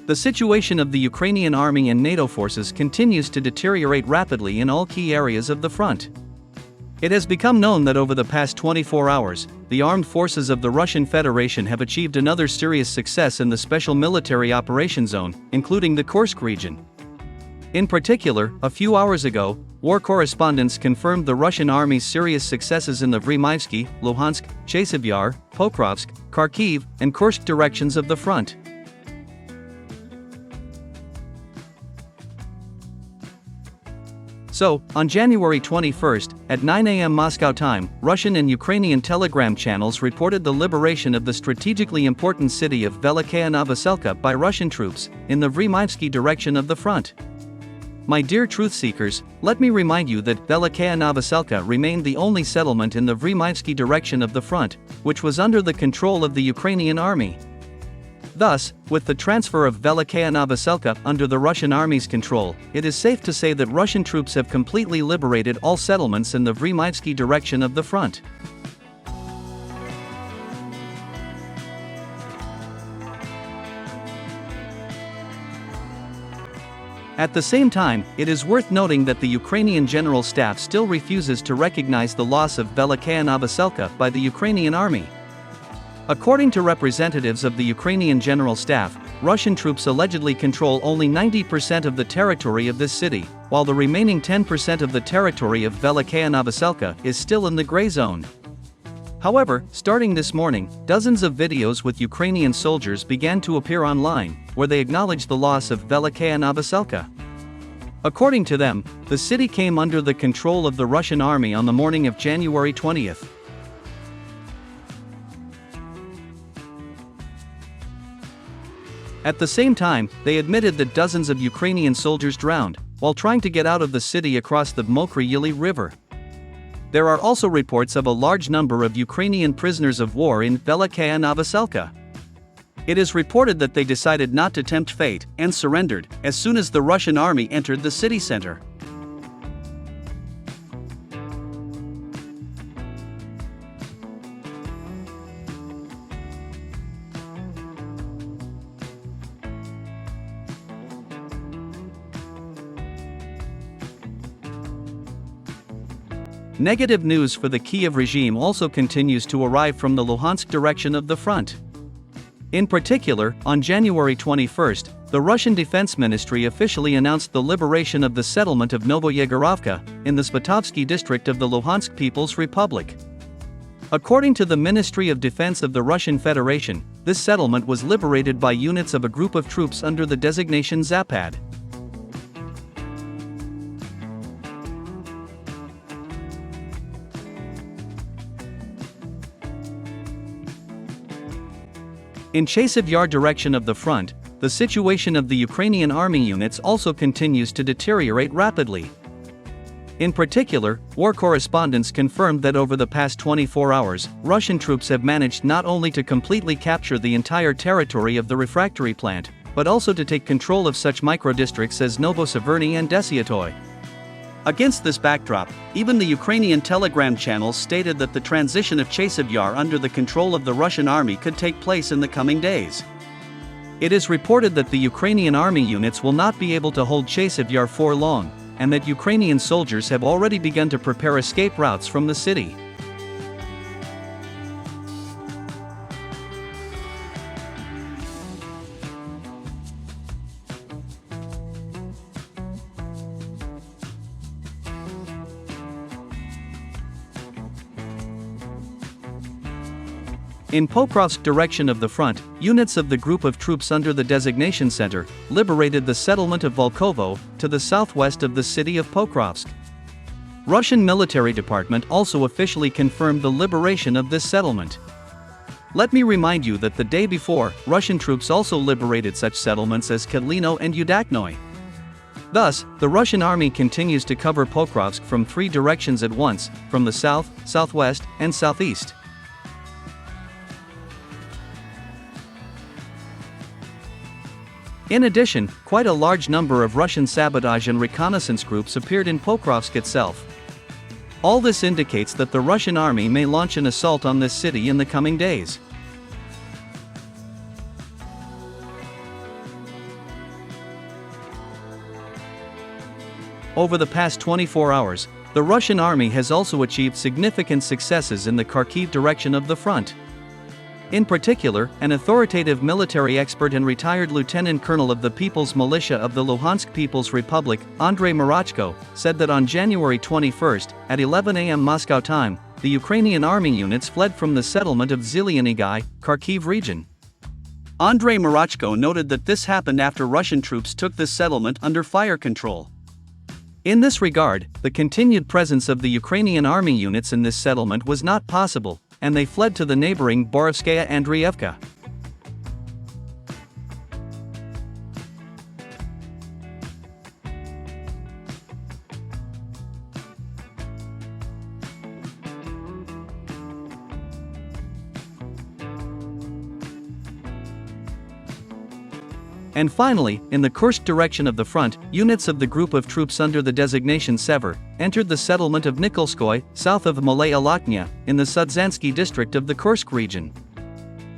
The situation of the Ukrainian Army and NATO forces continues to deteriorate rapidly in all key areas of the front. It has become known that over the past 24 hours, the armed forces of the Russian Federation have achieved another serious success in the Special Military Operation Zone, including the Kursk region. In particular, a few hours ago, war correspondents confirmed the Russian Army's serious successes in the Vremyevsky, Luhansk, Chasiv Yar, Pokrovsk, Kharkiv, and Kursk directions of the front. So, on January 21st, at 9 a.m. Moscow time, Russian and Ukrainian telegram channels reported the liberation of the strategically important city of Velika Novosilka by Russian troops, in the Vremyevsky direction of the front. My dear truth seekers, let me remind you that Velika Novosilka remained the only settlement in the Vremyevsky direction of the front, which was under the control of the Ukrainian army. Thus, with the transfer of Velika Novosilka under the Russian army's control, it is safe to say that Russian troops have completely liberated all settlements in the Vremyevsky direction of the front. At the same time, it is worth noting that the Ukrainian General Staff still refuses to recognize the loss of Velika Novosilka by the Ukrainian army. According to representatives of the Ukrainian General Staff, Russian troops allegedly control only 90% of the territory of this city, while the remaining 10% of the territory of Velika Novosilka is still in the gray zone. However, starting this morning, dozens of videos with Ukrainian soldiers began to appear online, where they acknowledged the loss of Velika Novosilka. According to them, the city came under the control of the Russian army on the morning of January 20th. At the same time, they admitted that dozens of Ukrainian soldiers drowned while trying to get out of the city across the Mokry Yili River. There are also reports of a large number of Ukrainian prisoners of war in Velika Novosilka. It is reported that they decided not to tempt fate and surrendered as soon as the Russian army entered the city center. Negative news for the Kiev regime also continues to arrive from the Luhansk direction of the front. In particular, on January 21st, the Russian Defense Ministry officially announced the liberation of the settlement of Novoyegorovka, in the Spatovsky district of the Luhansk People's Republic. According to the Ministry of Defense of the Russian Federation, this settlement was liberated by units of a group of troops under the designation Zapad. In Chasiv Yar direction of the front, the situation of the Ukrainian army units also continues to deteriorate rapidly. In particular, war correspondents confirmed that over the past 24 hours, Russian troops have managed not only to completely capture the entire territory of the refractory plant, but also to take control of such micro-districts as Novoseverny and Deteriorate. Against this backdrop, even the Ukrainian telegram channels stated that the transition of Chasiv Yar under the control of the Russian army could take place in the coming days. It is reported that the Ukrainian army units will not be able to hold Chasiv Yar for long, and that Ukrainian soldiers have already begun to prepare escape routes from the city. In Pokrovsk direction of the front, units of the group of troops under the designation center liberated the settlement of Volkovo, to the southwest of the city of Pokrovsk. Russian military department also officially confirmed the liberation of this settlement. Let me remind you that the day before, Russian troops also liberated such settlements as Kedlino and Udaknoy. Thus, the Russian army continues to cover Pokrovsk from three directions at once, from the south, southwest, and southeast. In addition, quite a large number of Russian sabotage and reconnaissance groups appeared in Pokrovsk itself. All this indicates that the Russian army may launch an assault on this city in the coming days. Over the past 24 hours, the Russian army has also achieved significant successes in the Kharkiv direction of the front. In particular, an authoritative military expert and retired lieutenant colonel of the People's Militia of the Luhansk People's Republic, Andrei Marachko, said that on January 21 at 11 a.m. Moscow time, the Ukrainian army units fled from the settlement of Zelyenigai, Kharkiv region. Andrei Marachko noted that this happened after Russian troops took this settlement under fire control. In this regard, the continued presence of the Ukrainian army units in this settlement was not possible, and they fled to the neighboring Borovskaya Andriivka. And finally, in the Kursk direction of the front, units of the group of troops under the designation Sever entered the settlement of Nikolskoye, south of Malaya Lotnya, in the Sudzansky district of the Kursk region.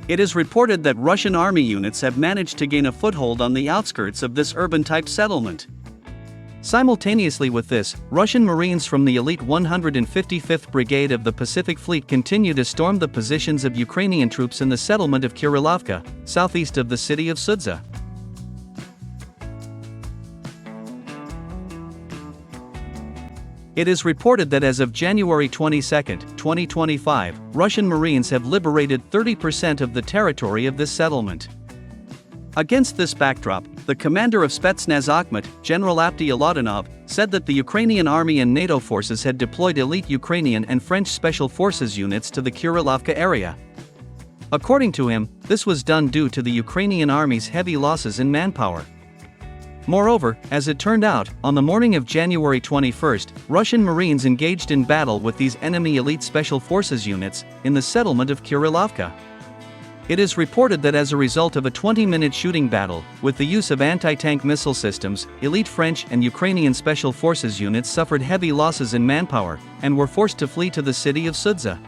It is reported that Russian army units have managed to gain a foothold on the outskirts of this urban-type settlement. Simultaneously with this, Russian Marines from the elite 155th Brigade of the Pacific Fleet continue to storm the positions of Ukrainian troops in the settlement of KURILOVKA, southeast of the city of Sudza. It is reported that as of January 22, 2025, Russian Marines have liberated 30% of the territory of this settlement. Against this backdrop, the commander of Spetsnaz Akhmat, General Apty Elatonov, said that the Ukrainian Army and NATO forces had deployed elite Ukrainian and French Special Forces units to the Kurilovka area. According to him, this was done due to the Ukrainian Army's heavy losses in manpower. Moreover, as it turned out, on the morning of January 21, Russian Marines engaged in battle with these enemy elite special forces units in the settlement of Kurilovka. It is reported that as a result of a 20-minute shooting battle, with the use of anti-tank missile systems, elite French and Ukrainian special forces units suffered heavy losses in manpower and were forced to flee to the city of Sudza.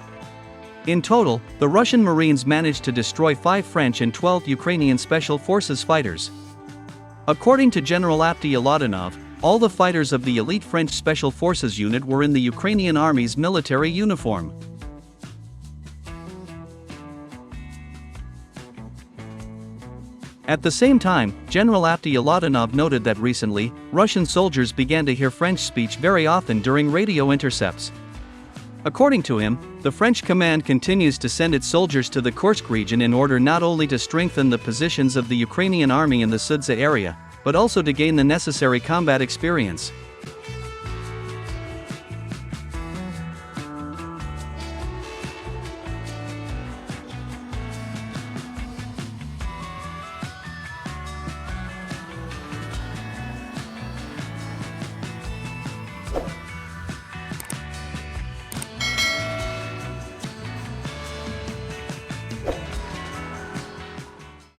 In total, the Russian Marines managed to destroy 5 French and 12 Ukrainian special forces fighters. According to General Apty Elatonov, all the fighters of the elite French Special Forces unit were in the Ukrainian Army's military uniform. At the same time, General Apty Elatonov noted that recently, Russian soldiers began to hear French speech very often during radio intercepts. According to him, the French command continues to send its soldiers to the Kursk region in order not only to strengthen the positions of the Ukrainian army in the Sudza area, but also to gain the necessary combat experience.